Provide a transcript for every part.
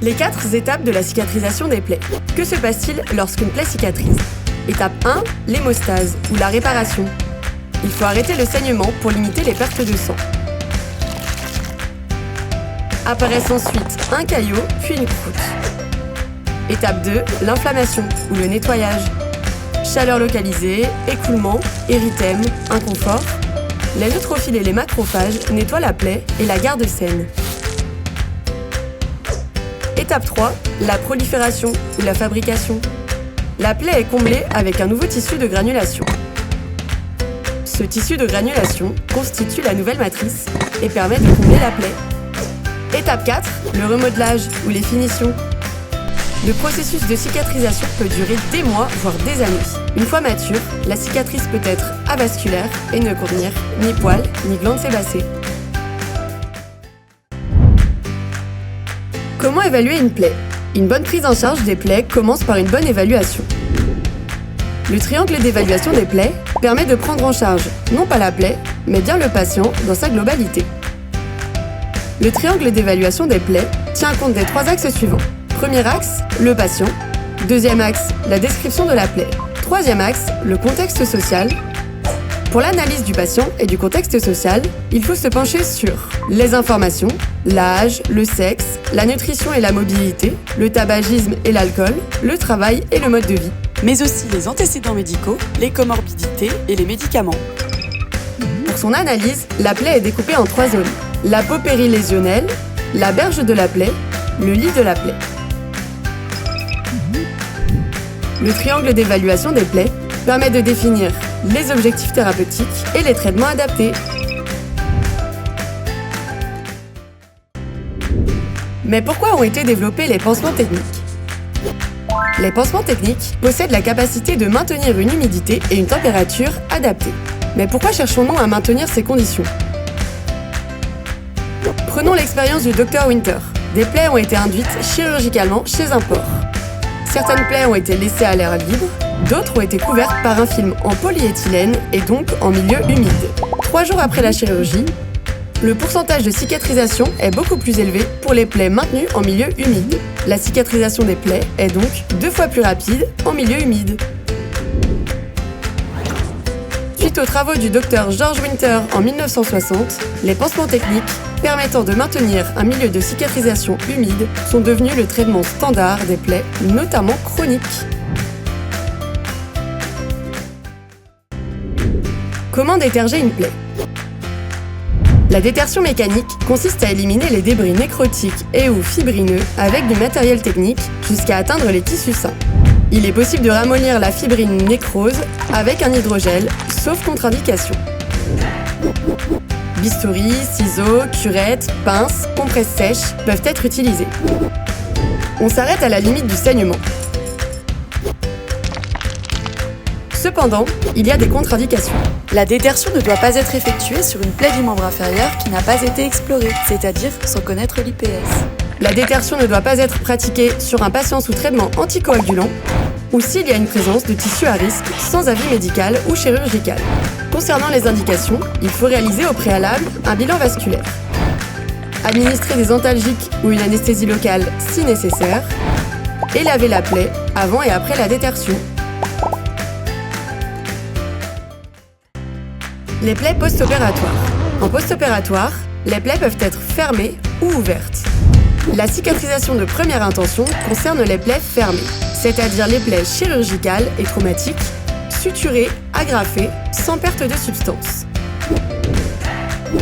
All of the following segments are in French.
Les 4 étapes de la cicatrisation des plaies. Que se passe-t-il lorsqu'une plaie cicatrise? Étape 1, l'hémostase ou la réparation. Il faut arrêter le saignement pour limiter les pertes de sang. Apparaissent ensuite un caillot puis une croûte. Étape 2, l'inflammation ou le nettoyage. Chaleur localisée, écoulement, érythème, inconfort. Les neutrophiles et les macrophages nettoient la plaie et la gardent saine. Étape 3, la prolifération ou la fabrication. La plaie est comblée avec un nouveau tissu de granulation. Ce tissu de granulation constitue la nouvelle matrice et permet de combler la plaie. Étape 4, le remodelage ou les finitions. Le processus de cicatrisation peut durer des mois, voire des années. Une fois mature, la cicatrice peut être avasculaire et ne contenir ni poils ni glandes sébacées. Comment évaluer une plaie? Une bonne prise en charge des plaies commence par une bonne évaluation. Le triangle d'évaluation des plaies permet de prendre en charge non pas la plaie, mais bien le patient dans sa globalité. Le triangle d'évaluation des plaies tient compte des 3 axes suivants. Premier axe, le patient. Deuxième axe, la description de la plaie. Troisième axe, le contexte social. Pour l'analyse du patient et du contexte social, il faut se pencher sur les informations, l'âge, le sexe, la nutrition et la mobilité, le tabagisme et l'alcool, le travail et le mode de vie, mais aussi les antécédents médicaux, les comorbidités et les médicaments. Pour son analyse, la plaie est découpée en 3 zones. La peau périlésionnelle, la berge de la plaie, le lit de la plaie. Le triangle d'évaluation des plaies permet de définir les objectifs thérapeutiques et les traitements adaptés. Mais pourquoi ont été développés les pansements techniques? Les pansements techniques possèdent la capacité de maintenir une humidité et une température adaptées. Mais pourquoi cherchons-nous à maintenir ces conditions? Prenons l'expérience du Dr Winter. Des plaies ont été induites chirurgicalement chez un porc. Certaines plaies ont été laissées à l'air libre, d'autres ont été couvertes par un film en polyéthylène et donc en milieu humide. 3 jours après la chirurgie, le pourcentage de cicatrisation est beaucoup plus élevé pour les plaies maintenues en milieu humide. La cicatrisation des plaies est donc 2 fois plus rapide en milieu humide. Suite aux travaux du Dr George Winter en 1960, les pansements techniques permettant de maintenir un milieu de cicatrisation humide sont devenus le traitement standard des plaies, notamment chroniques. Comment déterger une plaie? La détertion mécanique consiste à éliminer les débris nécrotiques et ou fibrineux avec du matériel technique jusqu'à atteindre les tissus sains. Il est possible de ramollir la fibrine nécrose avec un hydrogel, sauf contre-indication. Bistouri, ciseaux, curettes, pinces, compresses sèches peuvent être utilisés. On s'arrête à la limite du saignement. Cependant, il y a des contre-indications. La détertion ne doit pas être effectuée sur une plaie du membre inférieur qui n'a pas été explorée, c'est-à-dire sans connaître l'IPS. La détertion ne doit pas être pratiquée sur un patient sous traitement anticoagulant ou s'il y a une présence de tissu à risque sans avis médical ou chirurgical. Concernant les indications, il faut réaliser au préalable un bilan vasculaire. Administrer des antalgiques ou une anesthésie locale si nécessaire et laver la plaie avant et après la détertion. Les plaies post-opératoires. En post-opératoire, les plaies peuvent être fermées ou ouvertes. La cicatrisation de première intention concerne les plaies fermées, c'est-à-dire les plaies chirurgicales et traumatiques, suturées, agrafées, sans perte de substance.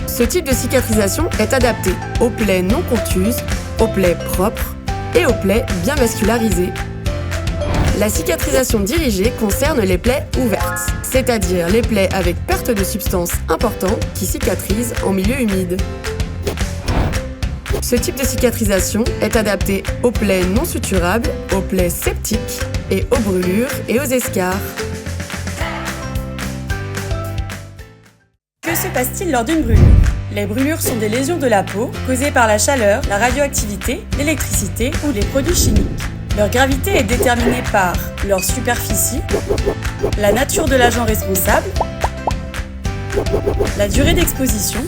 Ce type de cicatrisation est adapté aux plaies non contuses, aux plaies propres et aux plaies bien vascularisées. La cicatrisation dirigée concerne les plaies ouvertes, c'est-à-dire les plaies avec perte de substance importante qui cicatrisent en milieu humide. Ce type de cicatrisation est adapté aux plaies non suturables, aux plaies septiques et aux brûlures et aux escarres. Que se passe-t-il lors d'une brûlure? Les brûlures sont des lésions de la peau causées par la chaleur, la radioactivité, l'électricité ou les produits chimiques. Leur gravité est déterminée par leur superficie, la nature de l'agent responsable, la durée d'exposition,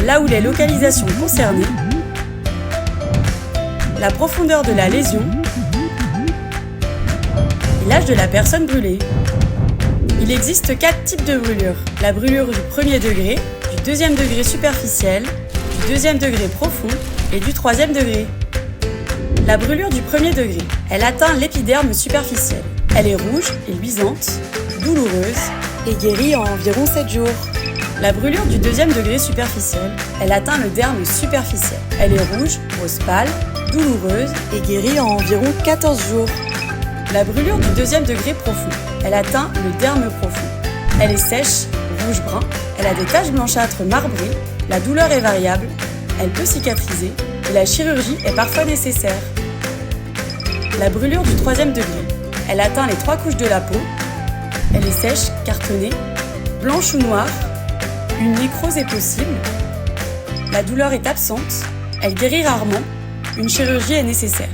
là où les localisations concernées la profondeur de la lésion et l'âge de la personne brûlée. Il existe 4 types de brûlures. La brûlure du premier degré, du deuxième degré superficiel, du deuxième degré profond et du troisième degré. La brûlure du premier degré, elle atteint l'épiderme superficiel. Elle est rouge et luisante, douloureuse et guérit en environ 7 jours. La brûlure du deuxième degré superficiel, elle atteint le derme superficiel. Elle est rouge, rose pâle, douloureuse et guérit en environ 14 jours. La brûlure du deuxième degré profond, elle atteint le derme profond. Elle est sèche, rouge-brun, elle a des taches blanchâtres marbrées, la douleur est variable, elle peut cicatriser et la chirurgie est parfois nécessaire. La brûlure du troisième degré, elle atteint les 3 couches de la peau, elle est sèche, cartonnée, blanche ou noire, une nécrose est possible, la douleur est absente, elle guérit rarement, une chirurgie est nécessaire.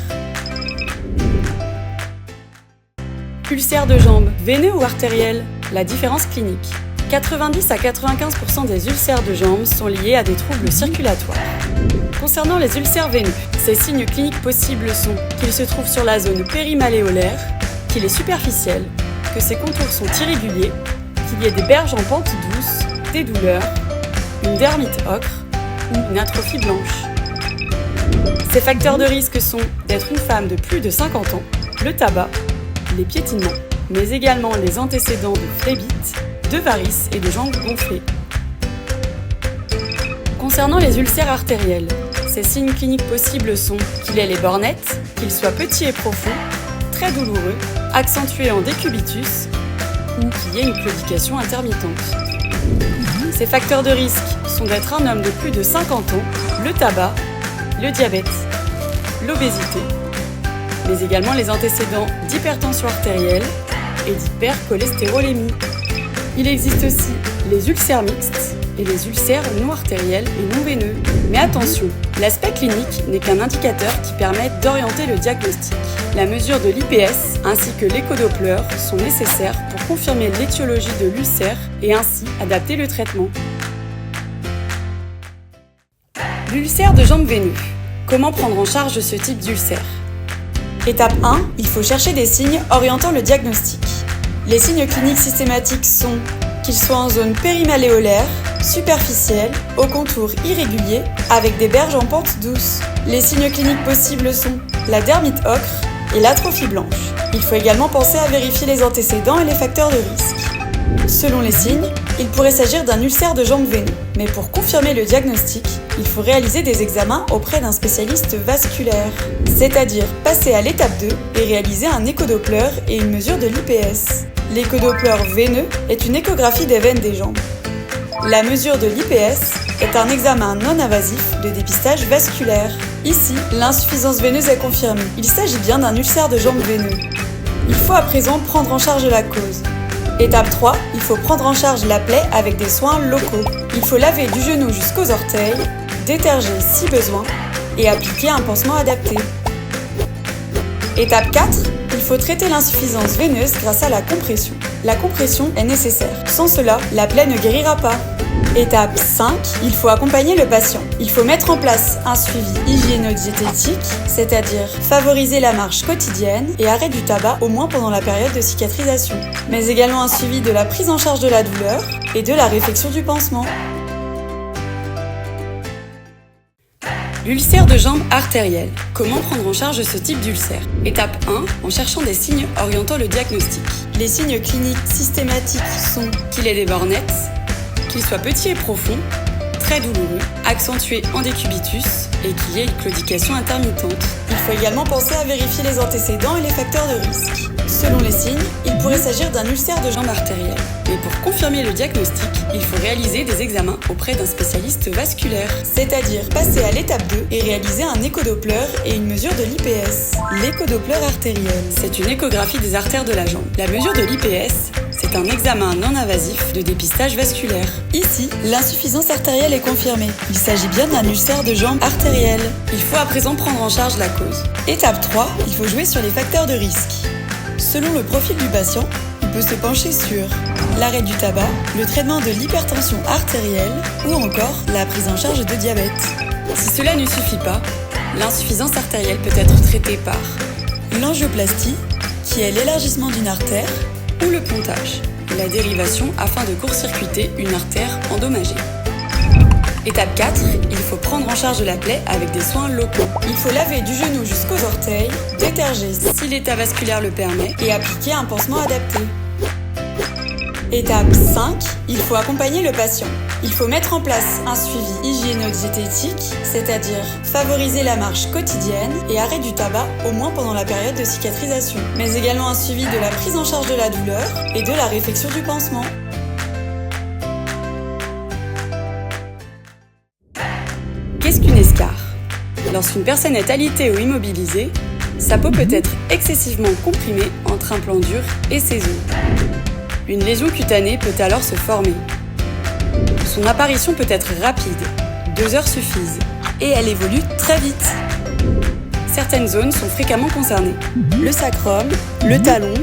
Ulcère de jambe, veineux ou artériel? La différence clinique. 90 à 95% des ulcères de jambes sont liés à des troubles circulatoires. Concernant les ulcères veineux, ces signes cliniques possibles sont qu'ils se trouvent sur la zone périmalléolaire, qu'il est superficiel, que ses contours sont irréguliers, qu'il y ait des berges en pente douce, des douleurs, une dermite ocre ou une atrophie blanche. Ces facteurs de risque sont d'être une femme de plus de 50 ans, le tabac, les piétinements, mais également les antécédents de phlébite, de varices et de jambes gonflées. Concernant les ulcères artériels, ces signes cliniques possibles sont qu'il ait les bornettes, qu'il soit petit et profond, très douloureux, accentué en décubitus ou qu'il y ait une claudication intermittente. Ces facteurs de risque sont d'être un homme de plus de 50 ans, le tabac, le diabète, l'obésité, mais également les antécédents d'hypertension artérielle et d'hypercholestérolémie. Il existe aussi les ulcères mixtes et les ulcères non artériels et non veineux. Mais attention, l'aspect clinique n'est qu'un indicateur qui permet d'orienter le diagnostic. La mesure de l'IPS ainsi que l'échodoppler sont nécessaires pour confirmer l'étiologie de l'ulcère et ainsi adapter le traitement. L'ulcère de jambe veineux. Comment prendre en charge ce type d'ulcère? Étape 1, il faut chercher des signes orientant le diagnostic. Les signes cliniques systématiques sont qu'ils soient en zone périmalléolaire, superficielle, aux contours irréguliers, avec des berges en pente douce. Les signes cliniques possibles sont la dermite ocre et l'atrophie blanche. Il faut également penser à vérifier les antécédents et les facteurs de risque. Selon les signes, il pourrait s'agir d'un ulcère de jambe veineux. Mais pour confirmer le diagnostic, il faut réaliser des examens auprès d'un spécialiste vasculaire, c'est-à-dire passer à l'étape 2 et réaliser un échodoppler et une mesure de l'IPS. L'échodoppler veineux est une échographie des veines des jambes. La mesure de l'IPS est un examen non invasif de dépistage vasculaire. Ici, l'insuffisance veineuse est confirmée. Il s'agit bien d'un ulcère de jambe veineux. Il faut à présent prendre en charge la cause. Étape 3, il faut prendre en charge la plaie avec des soins locaux. Il faut laver du genou jusqu'aux orteils, déterger si besoin et appliquer un pansement adapté. Étape 4, il faut traiter l'insuffisance veineuse grâce à la compression. La compression est nécessaire. Sans cela, la plaie ne guérira pas. Étape 5, il faut accompagner le patient. Il faut mettre en place un suivi hygiéno-diététique, c'est-à-dire favoriser la marche quotidienne et arrêt du tabac au moins pendant la période de cicatrisation. Mais également un suivi de la prise en charge de la douleur et de la réfection du pansement. L'ulcère de jambe artérielle. Comment prendre en charge ce type d'ulcère? Étape 1, en cherchant des signes orientant le diagnostic. Les signes cliniques systématiques sont qu'il ait des bornettes, qu'il soit petit et profond, très douloureux, accentué en décubitus et qu'il y ait une claudication intermittente. Il faut également penser à vérifier les antécédents et les facteurs de risque. Selon les signes, il pourrait s'agir d'un ulcère de jambe artérielle. Mais pour confirmer le diagnostic, il faut réaliser des examens auprès d'un spécialiste vasculaire, c'est-à-dire passer à l'étape 2 et réaliser un échodoppler et une mesure de l'IPS. L'échodoppler artériel, c'est une échographie des artères de la jambe. La mesure de l'IPS, c'est un examen non invasif de dépistage vasculaire. Ici, l'insuffisance artérielle est confirmée. Il s'agit bien d'un ulcère de jambe artérielle. Il faut à présent prendre en charge la cause. Étape 3, il faut jouer sur les facteurs de risque. Selon le profil du patient, il peut se pencher sur l'arrêt du tabac, le traitement de l'hypertension artérielle ou encore la prise en charge de diabète. Si cela ne suffit pas, L'insuffisance artérielle peut être traitée par l'angioplastie, qui est l'élargissement d'une artère, ou le pontage, la dérivation afin de court-circuiter une artère endommagée. Étape 4, il faut prendre en charge la plaie avec des soins locaux. Il faut laver du genou jusqu'aux orteils, déterger si l'état vasculaire le permet et appliquer un pansement adapté. Étape 5, il faut accompagner le patient. Il faut mettre en place un suivi hygiéno-diététique, c'est-à-dire favoriser la marche quotidienne et arrêt du tabac au moins pendant la période de cicatrisation, mais également un suivi de la prise en charge de la douleur et de la réfection du pansement. Qu'est-ce qu'une escarre ? Lorsqu'une personne est alitée ou immobilisée, sa peau peut être excessivement comprimée entre un plan dur et ses os. Une lésion cutanée peut alors se former. Son apparition peut être rapide, 2 heures suffisent, et elle évolue très vite. Certaines zones sont fréquemment concernées, le sacrum, le talon,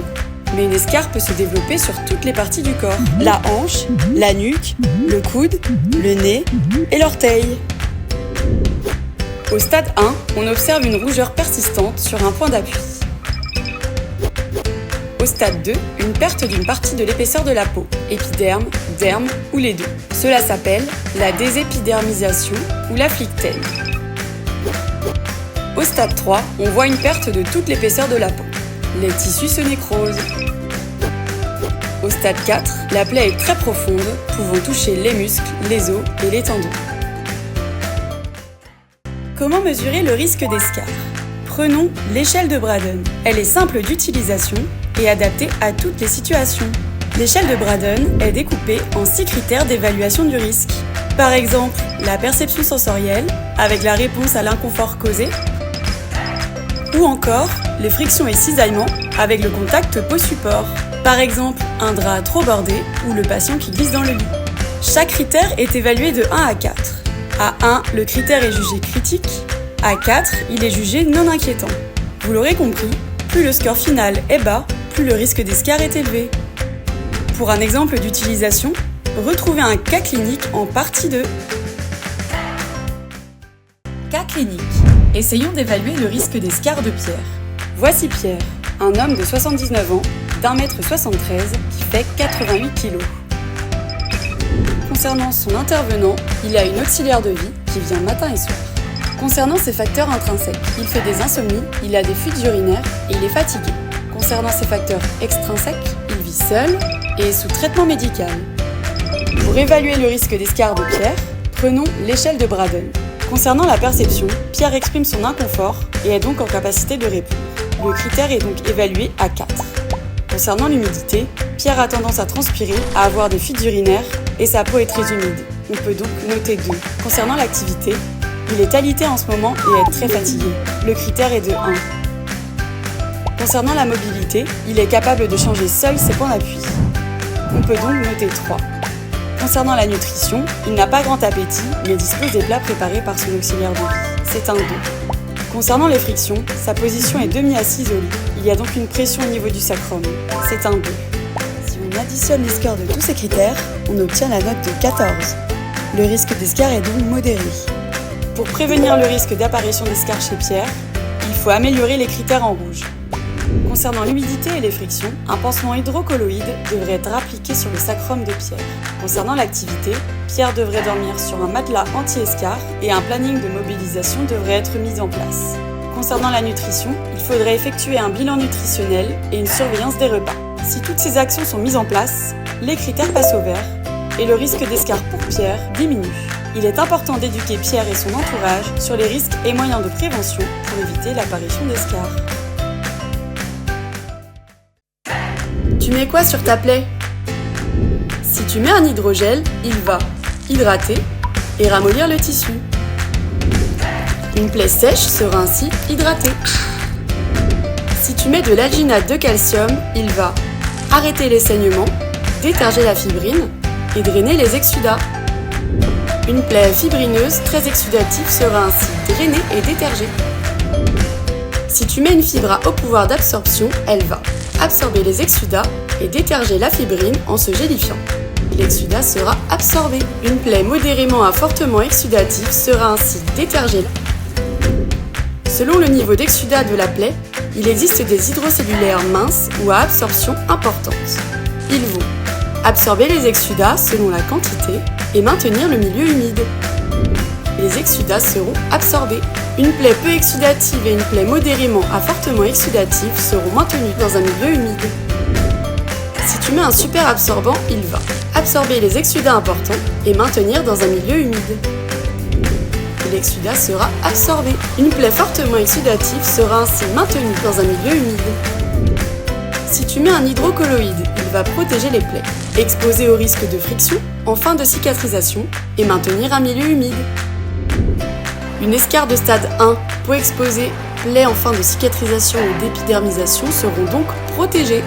mais une escarre peut se développer sur toutes les parties du corps, la hanche, la nuque, le coude, le nez et l'orteil. Au stade 1, on observe une rougeur persistante sur un point d'appui. Au stade 2, une perte d'une partie de l'épaisseur de la peau, épiderme, derme ou les deux. Cela s'appelle la désépidermisation ou la flictène. Au stade 3, on voit une perte de toute l'épaisseur de la peau. Les tissus se nécrosent. Au stade 4, la plaie est très profonde, pouvant toucher les muscles, les os et les tendons. Comment mesurer le risque d'escarre ? Prenons l'échelle de Braden. Elle est simple d'utilisation et adaptée à toutes les situations. L'échelle de Braden est découpée en 6 critères d'évaluation du risque. Par exemple, la perception sensorielle, avec la réponse à l'inconfort causé, ou encore les frictions et cisaillements, avec le contact peau-support. Par exemple, un drap trop bordé ou le patient qui glisse dans le lit. Chaque critère est évalué de 1 à 4. À 1, le critère est jugé critique. À 4, il est jugé non inquiétant. Vous l'aurez compris, plus le score final est bas, plus le risque d'escarre est élevé. Pour un exemple d'utilisation, retrouvez un cas clinique en partie 2. Cas clinique. Essayons d'évaluer le risque d'escarre de Pierre. Voici Pierre, un homme de 79 ans, d'1,73 m, qui fait 88 kg. Concernant son intervenant, il a une auxiliaire de vie qui vient matin et soir. Concernant ses facteurs intrinsèques, il fait des insomnies, il a des fuites urinaires et il est fatigué. Concernant ses facteurs extrinsèques, il vit seul et est sous traitement médical. Pour évaluer le risque d'escarre de Pierre, prenons l'échelle de Braden. Concernant la perception, Pierre exprime son inconfort et est donc en capacité de répondre. Le critère est donc évalué à 4. Concernant l'humidité, Pierre a tendance à transpirer, à avoir des fuites urinaires et sa peau est très humide. On peut donc noter 2. Concernant l'activité, il est alité en ce moment et est très fatigué. Le critère est de 1. Concernant la mobilité, il est capable de changer seul ses points d'appui. On peut donc noter 3. Concernant la nutrition, il n'a pas grand appétit, mais dispose des plats préparés par son auxiliaire de vie. C'est un 2. Concernant les frictions, sa position est demi-assise au lit. Il y a donc une pression au niveau du sacrum. C'est un 2. Si on additionne les scores de tous ces critères, on obtient la note de 14. Le risque d'escarre est donc modéré. Pour prévenir le risque d'apparition d'escarre chez Pierre, il faut améliorer les critères en rouge. Concernant l'humidité et les frictions, un pansement hydrocolloïde devrait être appliqué sur le sacrum de Pierre. Concernant l'activité, Pierre devrait dormir sur un matelas anti-escarre et un planning de mobilisation devrait être mis en place. Concernant la nutrition, il faudrait effectuer un bilan nutritionnel et une surveillance des repas. Si toutes ces actions sont mises en place, les critères passent au vert et le risque d'escarre pour Pierre diminue. Il est important d'éduquer Pierre et son entourage sur les risques et moyens de prévention pour éviter l'apparition d'escarre. Tu mets quoi sur ta plaie ? Si tu mets un hydrogel, il va hydrater et ramollir le tissu. Une plaie sèche sera ainsi hydratée. Si tu mets de l'alginate de calcium, il va arrêter les saignements, déterger la fibrine et drainer les exsudats. Une plaie fibrineuse très exsudative sera ainsi drainée et détergée. Si tu mets une fibre à haut pouvoir d'absorption, elle va absorber les exsudats et déterger la fibrine en se gélifiant. L'exsudat sera absorbé. Une plaie modérément à fortement exsudative sera ainsi détergée. Selon le niveau d'exsudat de la plaie, il existe des hydrocellulaires minces ou à absorption importante. Ils vont absorber les exsudats selon la quantité et maintenir le milieu humide. Les exsudats seront absorbés. Une plaie peu exsudative et une plaie modérément à fortement exsudative seront maintenues dans un milieu humide. Si tu mets un super absorbant, il va absorber les exsudats importants et maintenir dans un milieu humide. L'exsudat sera absorbé. Une plaie fortement exsudative sera ainsi maintenue dans un milieu humide. Si tu mets un hydrocolloïde, il va protéger les plaies, exposer au risque de friction en fin de cicatrisation et maintenir un milieu humide. Une escarre de stade 1, peau exposée, plaies en fin de cicatrisation ou d'épidermisation seront donc protégées.